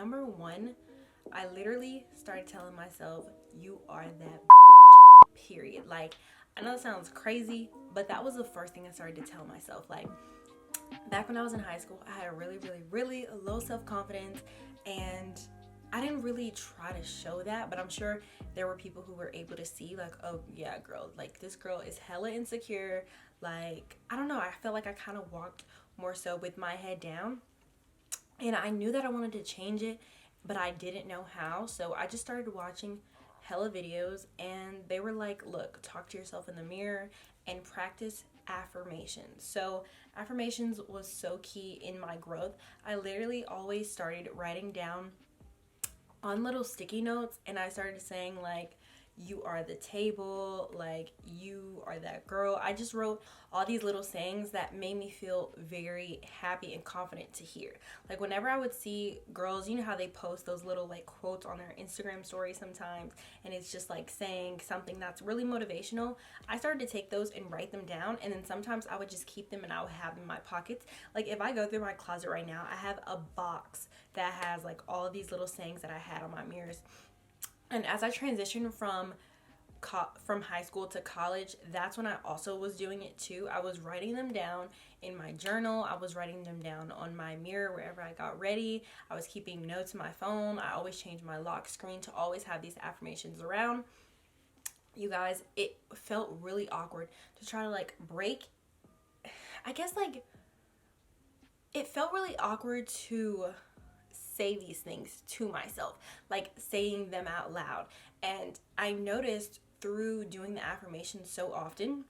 number one, I literally started telling myself, you are that period. Like, I know it sounds crazy, but that was the first thing I started to tell myself. Like, back when I was in high school, I had a really, really, really low self-confidence, and I didn't really try to show that, but I'm sure there were people who were able to see, like, oh yeah, girl, like, this girl is hella insecure. Like, I don't know, I felt like I kind of walked more so with my head down, and I knew that I wanted to change it, but I didn't know how. So I just started watching hella videos, and they were like, look, talk to yourself in the mirror and practice affirmations. So affirmations was so key in my growth. I literally always started writing down on little sticky notes, and I started saying, like, you are the table, like, you are that girl. I just wrote all these little sayings that made me feel very happy and confident to hear. Like, whenever I would see girls, you know how they post those little, like, quotes on their Instagram stories sometimes, and it's just like saying something that's really motivational. I started to take those and write them down, and then sometimes I would just keep them and I would have them in my pockets. Like, if I go through my closet right now, I have a box that has like all of these little sayings that I had on my mirrors. And as I transitioned from high school to college, that's when I also was doing it too. I was writing them down in my journal. I was writing them down on my mirror wherever I got ready. I was keeping notes in my phone. I always changed my lock screen to always have these affirmations around. You guys, it felt really awkward to try to like break. I guess like it felt really awkward to say these things to myself, like saying them out loud. And I noticed through doing the affirmations so often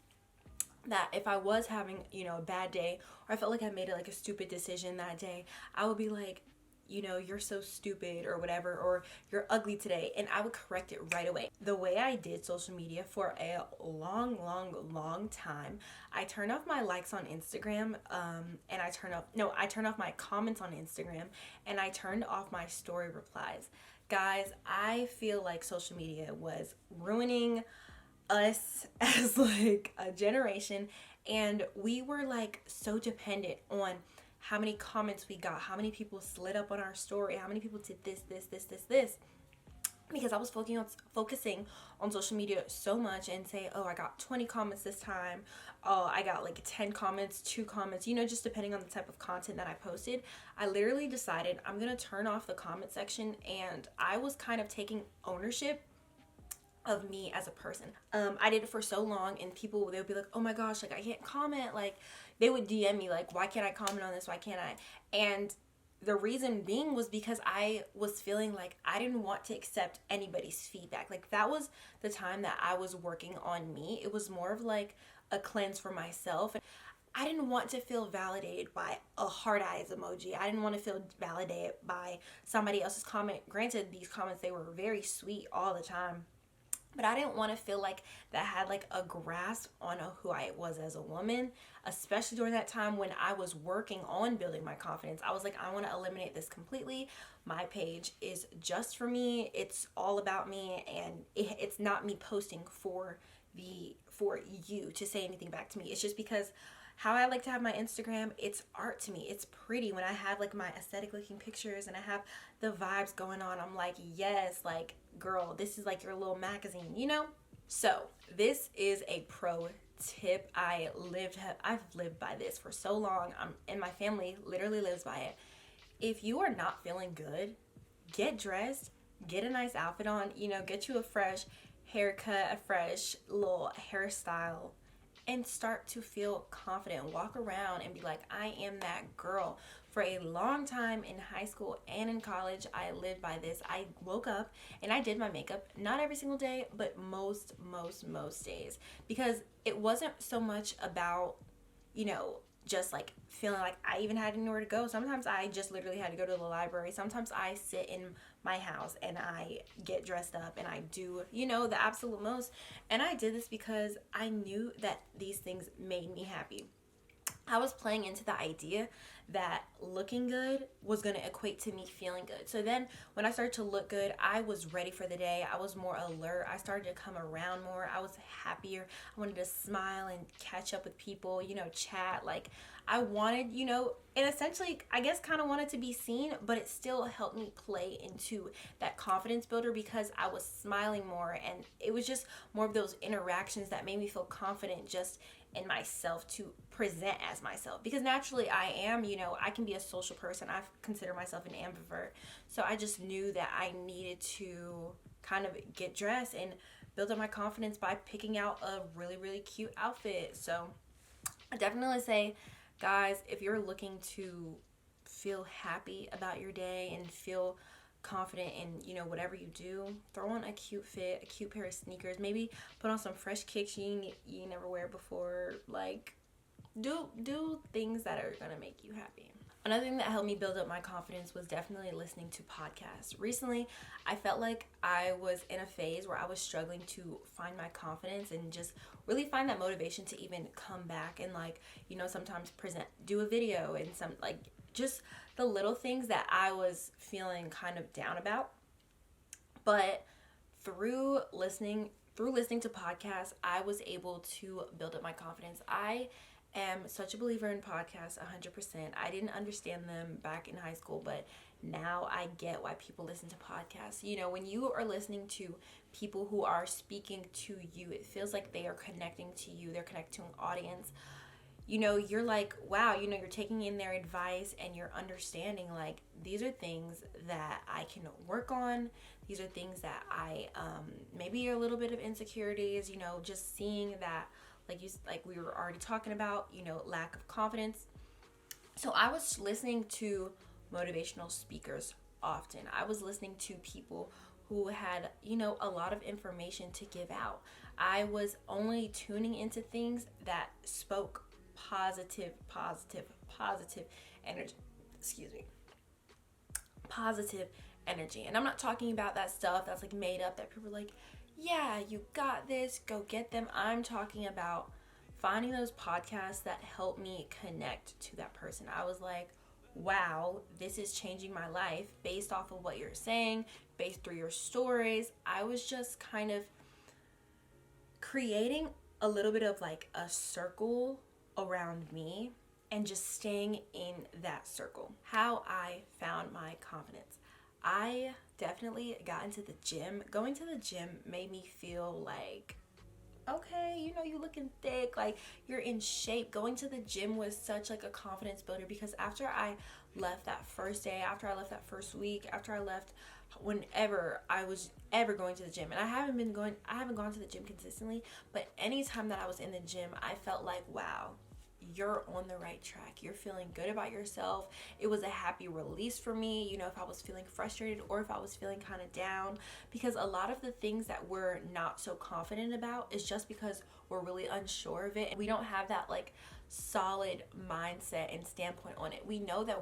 that if I was having, a bad day, or I felt like I made like a stupid decision that day, I would be like, you're so stupid or whatever, or you're ugly today, and I would correct it right away. The way I did social media for a long time, I turned off my likes on Instagram, and I turned off my comments on Instagram, and I turned off my story replies. Guys, I feel like social media was ruining us as like a generation, and we were like so dependent on how many comments we got, how many people slid up on our story, how many people did this, because I was focusing on social media so much and say, oh, I got 20 comments this time, oh, I got like 10 comments, 2 comments, just depending on the type of content that I posted. I literally decided I'm gonna turn off the comment section, and I was kind of taking ownership of me as a person. I did it for so long, and people, they would be like, oh my gosh, like I can't comment, like they would DM me like, why can't I comment on this, why can't I? And the reason being was because I was feeling like I didn't want to accept anybody's feedback. Like, that was the time that I was working on me. It was more of like a cleanse for myself. I didn't want to feel validated by a heart eyes emoji. I didn't want to feel validated by somebody else's comment. Granted, these comments, they were very sweet all the time, but I didn't want to feel like that had like a grasp on who I was as a woman, especially during that time when I was working on building my confidence. I was like, I want to eliminate this completely. My page is just for me. It's all about me, and it's not me posting for you to say anything back to me. It's just because how I like to have my Instagram, it's art to me. It's pretty. When I have like my aesthetic looking pictures and I have the vibes going on, I'm like, yes, like, girl, this is like your little magazine, So this is a pro tip. I've lived by this for so long, and my family literally lives by it. If you are not feeling good, get dressed, get a nice outfit on, get you a fresh haircut, a fresh little hairstyle, and start to feel confident. Walk around and be like, I am that girl. For a long time in high school and in college, I lived by this. I woke up and I did my makeup, not every single day, but most days, because it wasn't so much about, just like feeling like I even had anywhere to go. Sometimes I just literally had to go to the library. Sometimes I sit in my house and I get dressed up and I do, the absolute most. And I did this because I knew that these things made me happy. I was playing into the idea that looking good was going to equate to me feeling good. So then when I started to look good, I was ready for the day. I was more alert. I started to come around more. I was happier. I wanted to smile and catch up with people, chat. Like I wanted, and essentially, I guess kind of wanted to be seen, but it still helped me play into that confidence builder because I was smiling more, and it was just more of those interactions that made me feel confident just in myself to present as myself, because naturally I am, I can be a social person. I consider myself an ambivert. So I just knew that I needed to kind of get dressed and build up my confidence by picking out a really, really cute outfit. So I definitely say, guys, if you're looking to feel happy about your day and feel confident in whatever you do, throw on a cute fit, a cute pair of sneakers, maybe put on some fresh kicks you never wear before. Like do things that are gonna make you happy. Another thing that helped me build up my confidence was definitely listening to podcasts. Recently, I felt like I was in a phase where I was struggling to find my confidence and just really find that motivation to even come back and sometimes do a video and some just the little things that I was feeling kind of down about. But through listening to podcasts, I was able to build up my confidence. I am such a believer in podcasts, 100%. I didn't understand them back in high school, but now I get why people listen to podcasts. When you are listening to people who are speaking to you, it feels like they are connecting to you. They're connecting to an audience. You're like, wow, you're taking in their advice and you're understanding, like, these are things that I can work on. These are things that I, maybe a little bit of insecurities, just seeing that, like we were already talking about, lack of confidence. So I was listening to motivational speakers often. I was listening to people who had, a lot of information to give out. I was only tuning into things that spoke positive energy. Positive energy. And I'm not talking about that stuff that's like made up that people are like, yeah, you got this, go get them. I'm talking about finding those podcasts that help me connect to that person. I was like, wow, this is changing my life based off of what you're saying, based through your stories. I was just kind of creating a little bit of like a circle around me and just staying in that circle. How I found my confidence. I definitely got into the gym. Going to the gym made me feel like, okay, you looking thick, like you're in shape. Going to the gym was such like a confidence builder, because after I left that first day, after I left that first week, after I left whenever I was ever going to the gym, and I haven't gone to the gym consistently, but anytime that I was in the gym, I felt like, wow, you're on the right track. You're feeling good about yourself. It was a happy release for me, if I was feeling frustrated or if I was feeling kind of down, because a lot of the things that we're not so confident about is just because we're really unsure of it, and we don't have that like solid mindset and standpoint on it. We know that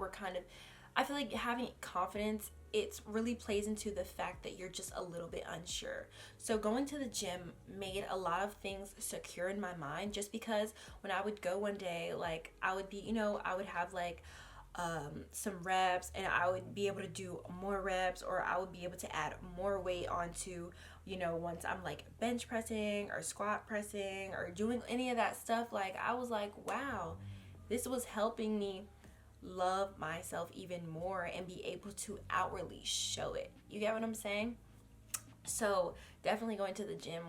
I feel like having confidence, it really plays into the fact that you're just a little bit unsure. So going to the gym made a lot of things secure in my mind, just because when I would go one day, like I would be, I would have like some reps, and I would be able to do more reps, or I would be able to add more weight onto, once I'm like bench pressing or squat pressing or doing any of that stuff. Like I was like, wow, this was helping me love myself even more and be able to outwardly show it. You get what I'm saying? So definitely going to the gym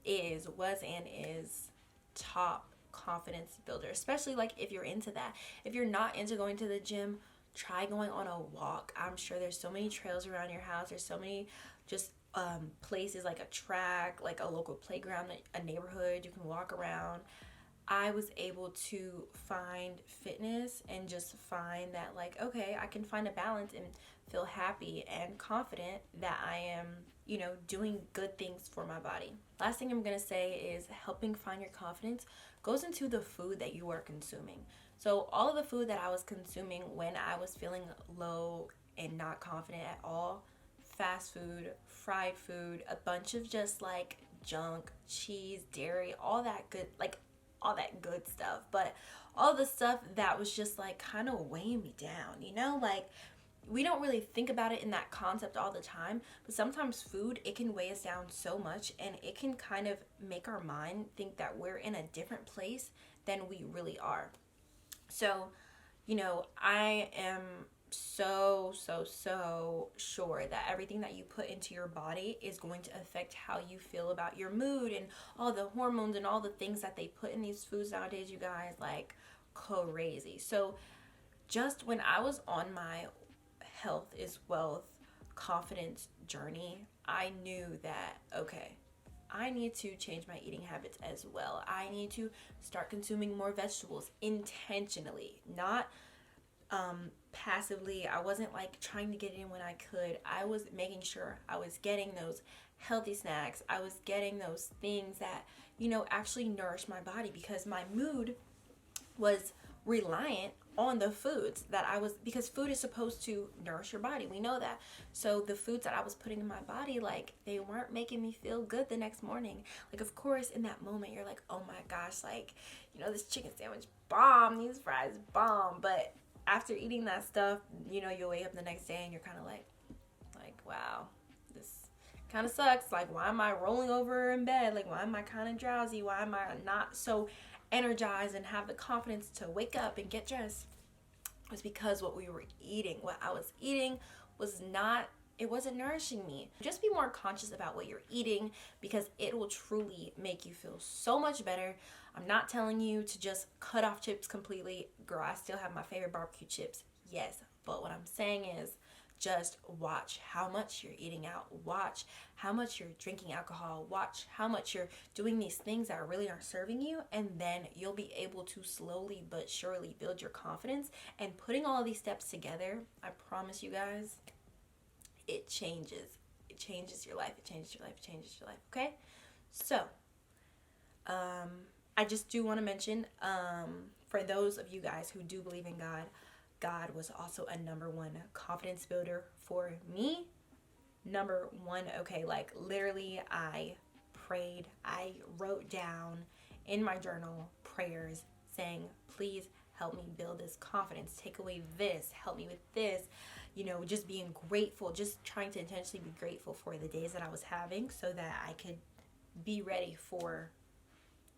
is top confidence builder, especially like if you're into that. If you're not into going to the gym, try going on a walk. I'm sure there's so many trails around your house. There's so many just places, like a track, like a local playground, a neighborhood you can walk around. I was able to find fitness and just find that, like, okay, I can find a balance and feel happy and confident that I am, doing good things for my body. Last thing I'm going to say is helping find your confidence goes into the food that you are consuming. So all of the food that I was consuming when I was feeling low and not confident at all, fast food, fried food, a bunch of just like junk, cheese, dairy, all that good, like all that good stuff, but all the stuff that was just like kind of weighing me down, you know? Like, we don't really think about it in that concept all the time, but sometimes food, it can weigh us down so much, and it can kind of make our mind think that we're in a different place than we really are. So, you know, I am so sure that everything that you put into your body is going to affect how you feel about your mood and all the hormones and all the things that they put in these foods nowadays, you guys, like crazy. So just when I was on my health is wealth confidence journey, I knew that, okay, I need to change my eating habits as well. I need to start consuming more vegetables intentionally, not passively. I wasn't like trying to get in when I could. I was making sure I was getting those healthy snacks. I was getting those things that, you know, actually nourish my body, because my mood was reliant on the foods that I was, because food is supposed to nourish your body. We know that. So the foods that I was putting in my body, like, they weren't making me feel good the next morning. Like, of course, in that moment, you're like, oh my gosh, like, you know, this chicken sandwich bomb, these fries bomb. But after eating that stuff, you know, you'll wake up the next day and you're kind of like, wow, this kind of sucks. Like, why am I rolling over in bed? Like, why am I kind of drowsy? Why am I not so energized and have the confidence to wake up and get dressed? It was because what we were eating, what I was eating, was not, it wasn't nourishing me. Just be more conscious about what you're eating, because it will truly make you feel so much better. I'm not telling you to just cut off chips completely. Girl, I still have my favorite barbecue chips, yes, but what I'm saying is, just watch how much you're eating out. Watch how much you're drinking alcohol. Watch how much you're doing these things that really aren't serving you. And then you'll be able to slowly but surely build your confidence. And putting all of these steps together, I promise you guys, it changes. It changes your life. It changes your life. It changes your life. Okay? So, I just do want to mention, for those of you guys who do believe in God, God was also a number one confidence builder for me. Number one, okay, like literally I prayed, I wrote down in my journal prayers saying, please help me build this confidence, take away this, help me with this, you know, just being grateful, just trying to intentionally be grateful for the days that I was having, so that I could be ready for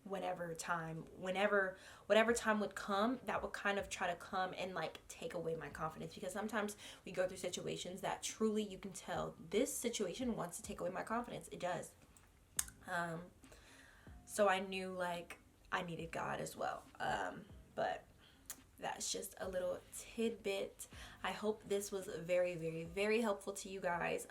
whatever time would come, that would kind of try to come and like take away my confidence. Because sometimes we go through situations that truly you can tell this situation wants to take away my confidence. It does. So I knew like I needed God as well. But that's just a little tidbit. I hope this was very helpful to you guys.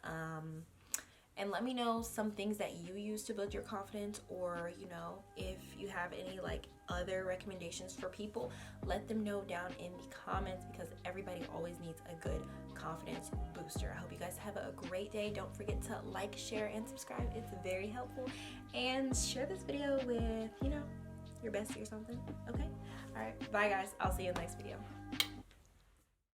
And let me know some things that you use to build your confidence, or, you know, if you have any like other recommendations for people, let them know down in the comments, because everybody always needs a good confidence booster. I hope you guys have a great day. Don't forget to like, share, and subscribe. It's very helpful. And share this video with, you know, your bestie or something. Okay? All right. Bye, guys. I'll see you in the next video.